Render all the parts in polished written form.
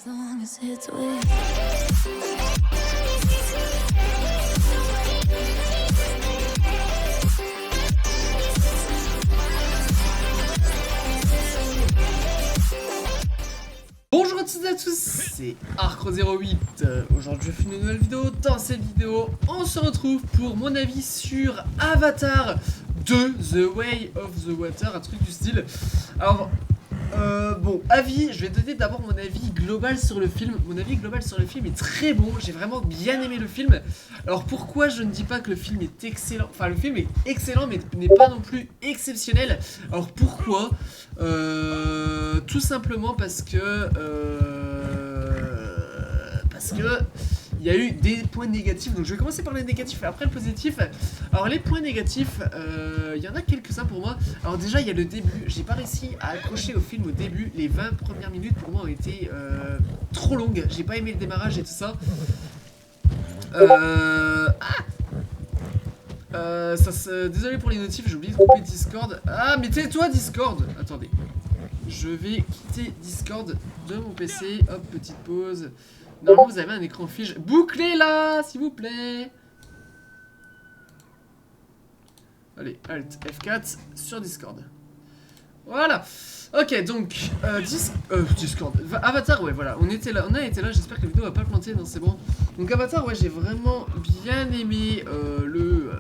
as long as it's with. Bonjour à toutes et à tous, c'est Arcro08. Aujourd'hui je fais une nouvelle vidéo. Dans cette vidéo, on se retrouve pour mon avis sur Avatar 2, The Way of the Water, un truc du style. Alors, bon, avis, je vais donner d'abord mon avis global sur le film. Mon avis global sur le film est très bon, j'ai vraiment bien aimé le film. Alors pourquoi je ne dis pas que le film est excellent? Enfin, le film est excellent mais n'est pas non plus exceptionnel. Alors pourquoi? Tout simplement parce que il y a eu des points négatifs, donc je vais commencer par les négatifs et après le positif. Alors les points négatifs, il y en a quelques-uns pour moi. Alors déjà il y a le début, j'ai pas réussi à accrocher au film au début. Les 20 premières minutes pour moi ont été trop longues, j'ai pas aimé le démarrage et tout ça. Désolé pour les notifs, j'ai oublié de couper Discord. Ah mais tais-toi Discord. Attendez, je vais quitter Discord de mon PC. Hop, petite pause. Normalement vous avez un écran fige. Bouclez là, s'il vous plaît. Allez, Alt F4 sur Discord. Voilà. Ok, donc Discord. Avatar, ouais, voilà. On a été là. J'espère que la vidéo va pas planter. Non, c'est bon. Donc Avatar, ouais, j'ai vraiment bien aimé le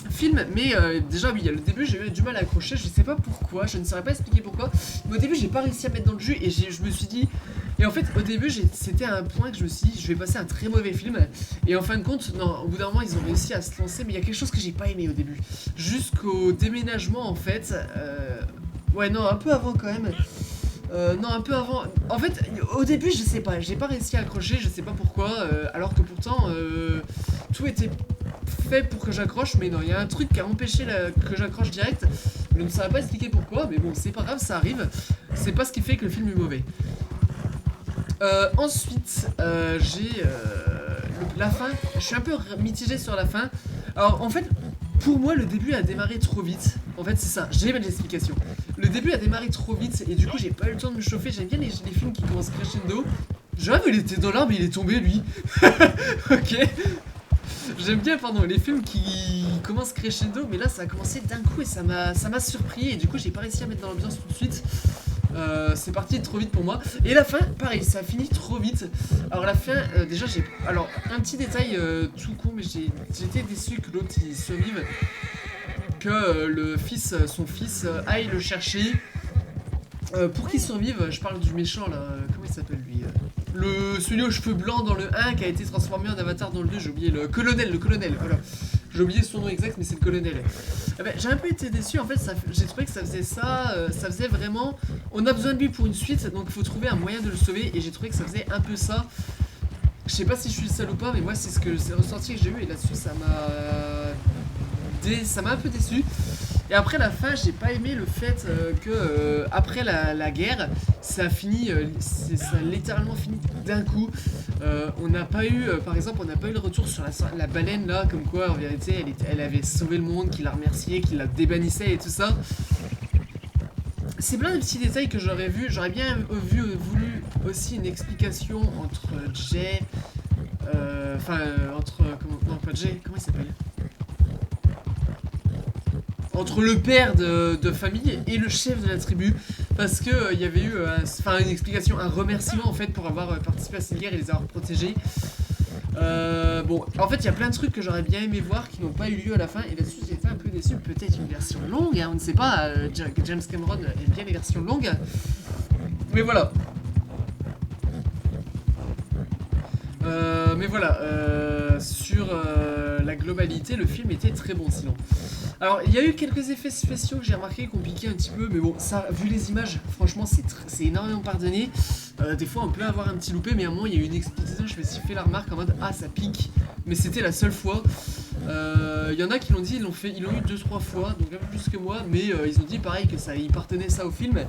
film, mais déjà oui, il y a le début, j'ai eu du mal à accrocher, je sais pas pourquoi, je ne saurais pas expliquer pourquoi, mais au début j'ai pas réussi à mettre dans le jus et je me suis dit, et en fait au début c'était un point que je me suis dit, je vais passer un très mauvais film, et en fin de compte, non, au bout d'un moment ils ont réussi à se lancer, mais il y a quelque chose que j'ai pas aimé au début, jusqu'au déménagement en fait, ouais non, un peu avant quand même. Non, un peu avant. En fait, au début, je sais pas, j'ai pas réussi à accrocher, je sais pas pourquoi, alors que pourtant, tout était fait pour que j'accroche, mais non, il y a un truc qui a empêché que j'accroche direct. Je ne saurais pas expliquer pourquoi, mais bon, c'est pas grave, ça arrive. C'est pas ce qui fait que le film est mauvais. Ensuite, j'ai la fin. Je suis un peu mitigé sur la fin. Alors, en fait, pour moi, le début a démarré trop vite. En fait, c'est ça, j'ai même l'explication. Le début a démarré trop vite et du coup, j'ai pas eu le temps de me chauffer. J'aime bien les films qui commencent crescendo. Genre, il était dans l'arbre, il est tombé lui. Ok. J'aime bien, pardon, les films qui commencent crescendo, mais là, ça a commencé d'un coup et ça m'a surpris. Et du coup, j'ai pas réussi à mettre dans l'ambiance tout de suite. C'est parti trop vite pour moi. Et la fin, pareil, ça a fini trop vite. Alors la fin, déjà j'ai... Alors un petit détail tout con, mais j'étais déçu que l'autre il survive. Que son fils aille le chercher. Pour qu'il survive, je parle du méchant là, comment il s'appelle lui celui aux cheveux blancs dans le 1 qui a été transformé en avatar dans le 2, j'ai oublié le colonel, voilà. J'ai oublié son nom exact, mais c'est le colonel. J'ai un peu été déçu, en fait, j'ai trouvé que ça faisait ça, ça faisait vraiment... On a besoin de lui pour une suite, donc il faut trouver un moyen de le sauver, et j'ai trouvé que ça faisait un peu ça. Je sais pas si je suis seul ou pas, mais moi c'est le ressenti que j'ai eu, et là-dessus ça m'a un peu déçu. Et après la fin, j'ai pas aimé le fait que après la guerre, ça a fini, ça a littéralement fini d'un coup. On n'a pas eu, par exemple, on n'a pas eu le retour sur la baleine là, comme quoi en vérité elle avait sauvé le monde, qu'il la remercié, qu'il la débannissait et tout ça. C'est plein de petits détails que j'aurais vu. J'aurais bien voulu aussi une explication entre Jay, non pas Jay, comment il s'appelle? Entre le père de famille et le chef de la tribu, parce que il y avait eu une explication, un remerciement en fait pour avoir participé à cette guerre et les avoir protégés. Bon, en fait il y a plein de trucs que j'aurais bien aimé voir qui n'ont pas eu lieu à la fin, et là-dessus j'ai été un peu déçu. Peut-être une version longue, hein, on ne sait pas, James Cameron aime bien les versions longues, mais voilà. Sur la globalité, le film était très bon sinon. Alors, il y a eu quelques effets spéciaux que j'ai remarqué qui ont piqué un petit peu, mais bon, ça, vu les images, franchement, c'est énormément pardonné. Des fois, on peut avoir un petit loupé, mais à un moment, il y a eu une explication, je me suis fait la remarque en mode, ah, ça pique, mais c'était la seule fois. Il y en a qui l'ont dit, ils l'ont eu 2-3 fois, donc un peu plus que moi, mais ils ont dit pareil que ça, ils partenaient ça au film,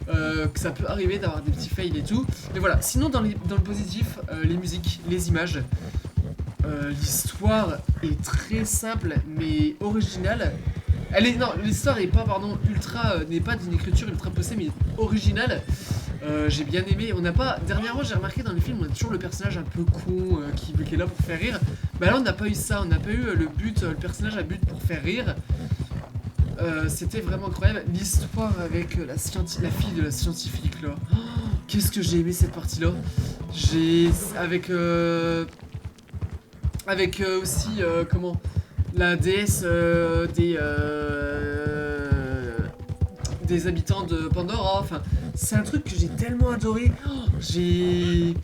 que ça peut arriver d'avoir des petits fails et tout. Mais voilà, sinon dans le positif, les musiques, les images, l'histoire est très simple mais originale. Non, l'histoire est pas, pardon, n'est pas d'une écriture ultra poussée mais originale. J'ai bien aimé. On n'a pas. Dernièrement, j'ai remarqué dans les films, on a toujours le personnage un peu con qui est là pour faire rire. Bah là, on n'a pas eu ça. On n'a pas eu le personnage à but pour faire rire. C'était vraiment incroyable. L'histoire avec la fille de la scientifique là. Oh, qu'est-ce que j'ai aimé cette partie-là. Avec aussi comment la déesse des habitants de Pandora. Enfin, c'est un truc que j'ai tellement adoré. Oh, j'ai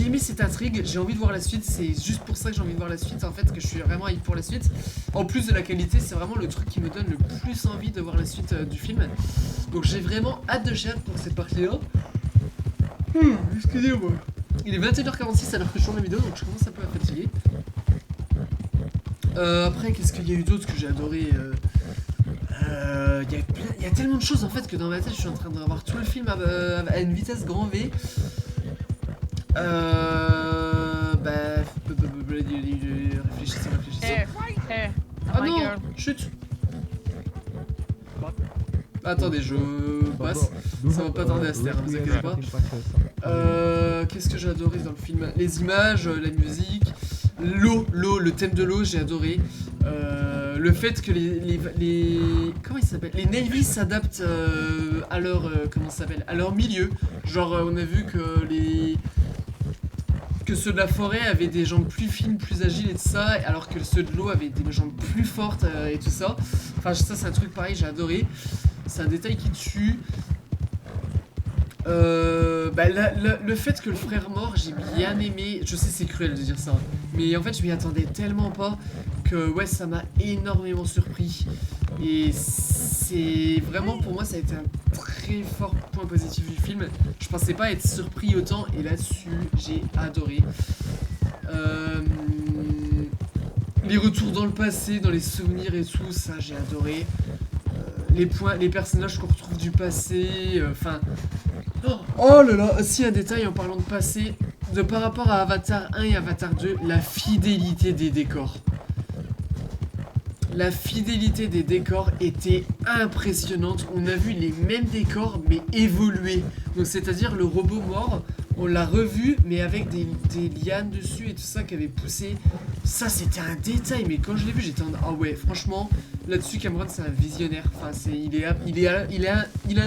aimé cette intrigue, j'ai envie de voir la suite, c'est juste pour ça que j'ai envie de voir la suite en fait, que je suis vraiment hype pour la suite. En plus de la qualité, c'est vraiment le truc qui me donne le plus envie de voir la suite du film. Donc j'ai vraiment hâte de chat pour cette partie-là. Excusez-moi. Il est 21h46 alors que je tourne la vidéo, donc je commence un peu à fatiguer. Après, qu'est-ce qu'il y a eu d'autre que j'ai adoré il y a tellement de choses en fait que dans ma tête je suis en train de revoir tout le film à une vitesse grand V. Réfléchissez. Ah non, chut. Attendez, je passe. Ça va pas tarder à se taire, vous inquiétez pas. Qu'est-ce que j'ai adoré dans le film? Les images, la musique, le thème de l'eau, j'ai adoré. Le fait que comment ils s'appellent? Les Navy s'adaptent à leur comment ça s'appelle? À leur milieu. Genre on a vu que ceux de la forêt avaient des jambes plus fines, plus agiles et tout ça, alors que ceux de l'eau avaient des jambes plus fortes et tout ça. Enfin ça c'est un truc pareil, j'ai adoré. C'est un détail qui tue. Le fait que le frère mort, j'ai bien aimé. Je sais c'est cruel de dire ça, mais en fait je m'y attendais tellement pas que ouais ça m'a énormément surpris. Et c'est vraiment pour moi ça a été un très fort point positif du film. Je pensais pas être surpris autant et là-dessus j'ai adoré. Les retours dans le passé, dans les souvenirs et tout, ça j'ai adoré. Les personnages qu'on retrouve du passé, enfin... Oh là là, aussi un détail en parlant de passé, par rapport à Avatar 1 et Avatar 2, la fidélité des décors. La fidélité des décors était impressionnante. On a vu les mêmes décors mais évoluer. Donc c'est-à-dire le robot mort, on l'a revu mais avec des lianes dessus et tout ça qui avait poussé. Ça c'était un détail mais quand je l'ai vu j'étais en... Ah ouais franchement là-dessus Cameron c'est un visionnaire. Enfin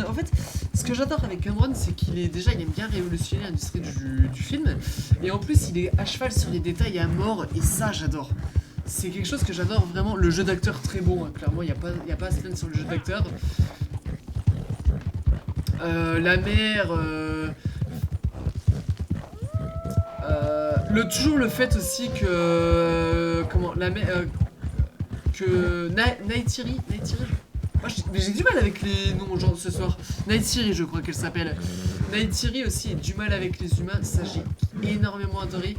en fait ce que j'adore avec Cameron c'est qu'il est déjà il aime bien révolutionner l'industrie du film. Et en plus il est à cheval sur les détails à mort et ça j'adore. C'est quelque chose que j'adore vraiment. Le jeu d'acteur très bon, hein. Clairement il n'y a pas à se plaindre sur le jeu d'acteur. La mer, toujours le fait aussi que comment la mer, que Neytiri, j'ai du mal avec les noms genre ce soir. Neytiri je crois qu'elle s'appelle. Neytiri aussi a du mal avec les humains, ça j'ai énormément adoré.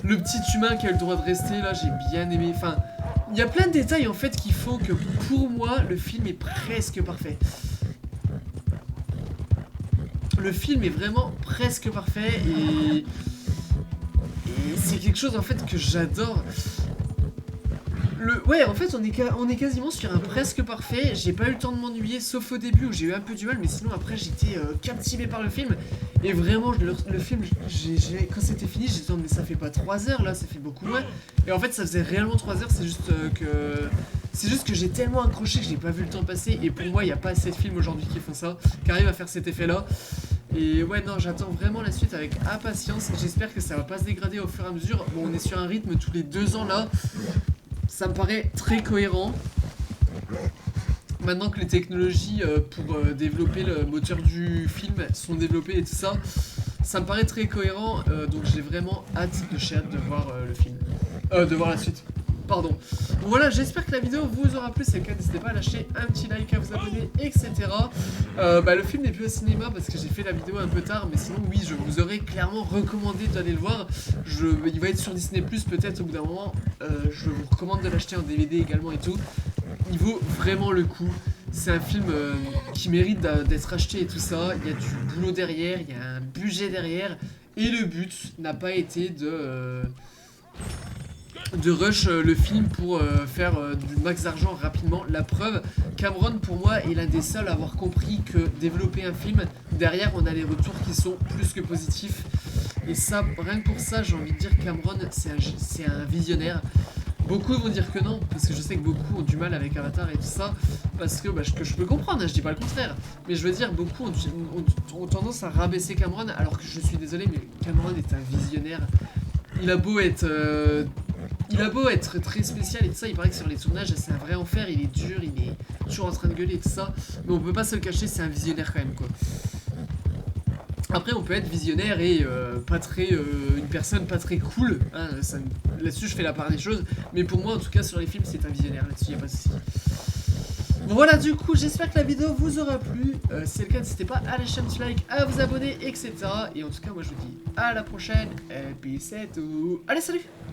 Le petit humain qui a le droit de rester là, j'ai bien aimé. Enfin, il y a plein de détails en fait qui font que pour moi le film est presque parfait. Le film est vraiment presque parfait et c'est quelque chose en fait que j'adore. Ouais, en fait, on est quasiment sur un presque parfait. J'ai pas eu le temps de m'ennuyer, sauf au début où j'ai eu un peu du mal, mais sinon après j'étais captivé par le film. Et vraiment, le film, quand c'était fini, j'ai dit mais ça fait pas 3 heures là, ça fait beaucoup moins. Et en fait, ça faisait réellement 3 heures, c'est juste que j'ai tellement accroché que j'ai pas vu le temps passer. Et pour moi, il n'y a pas assez de films aujourd'hui qui font ça, qui arrivent à faire cet effet-là. Et ouais, non, j'attends vraiment la suite avec impatience. J'espère que ça va pas se dégrader au fur et à mesure. Bon, on est sur un rythme tous les 2 ans là. Ça me paraît très cohérent. Maintenant que les technologies pour développer le moteur du film sont développées et tout ça, ça me paraît très cohérent. Donc j'ai vraiment hâte de voir le film. De voir la suite. Pardon. Donc voilà, j'espère que la vidéo vous aura plu. Si c'est le cas, n'hésitez pas à lâcher un petit like, à vous abonner, etc. Le film n'est plus au cinéma parce que j'ai fait la vidéo un peu tard. Mais sinon, oui, je vous aurais clairement recommandé d'aller le voir. Il va être sur Disney+, peut-être au bout d'un moment. Je vous recommande de l'acheter en DVD également et tout. Il vaut vraiment le coup. C'est un film qui mérite d'être acheté et tout ça. Il y a du boulot derrière, il y a un budget derrière. Et le but n'a pas été de... de rush le film pour faire du max d'argent rapidement. La preuve, Cameron pour moi est l'un des seuls à avoir compris que développer un film, derrière on a les retours qui sont plus que positifs. Et ça, rien que pour ça, j'ai envie de dire Cameron c'est un visionnaire. Beaucoup vont dire que non, parce que je sais que beaucoup ont du mal avec Avatar et tout ça, parce que, que je peux comprendre, hein, je dis pas le contraire. Mais je veux dire, beaucoup ont tendance à rabaisser Cameron, alors que je suis désolé, mais Cameron est un visionnaire. Il a beau être très spécial et tout ça, il paraît que sur les tournages c'est un vrai enfer, il est dur, il est toujours en train de gueuler et tout ça, mais on peut pas se le cacher, c'est un visionnaire quand même quoi. Après on peut être visionnaire et pas très une personne pas très cool, hein, là-dessus je fais la part des choses, mais pour moi en tout cas sur les films c'est un visionnaire, là-dessus y a pas de souci. Bon voilà, du coup j'espère que la vidéo vous aura plu, si c'est le cas n'hésitez pas à lâcher un petit like, à vous abonner etc. Et en tout cas moi je vous dis à la prochaine, et puis c'est tout, allez salut.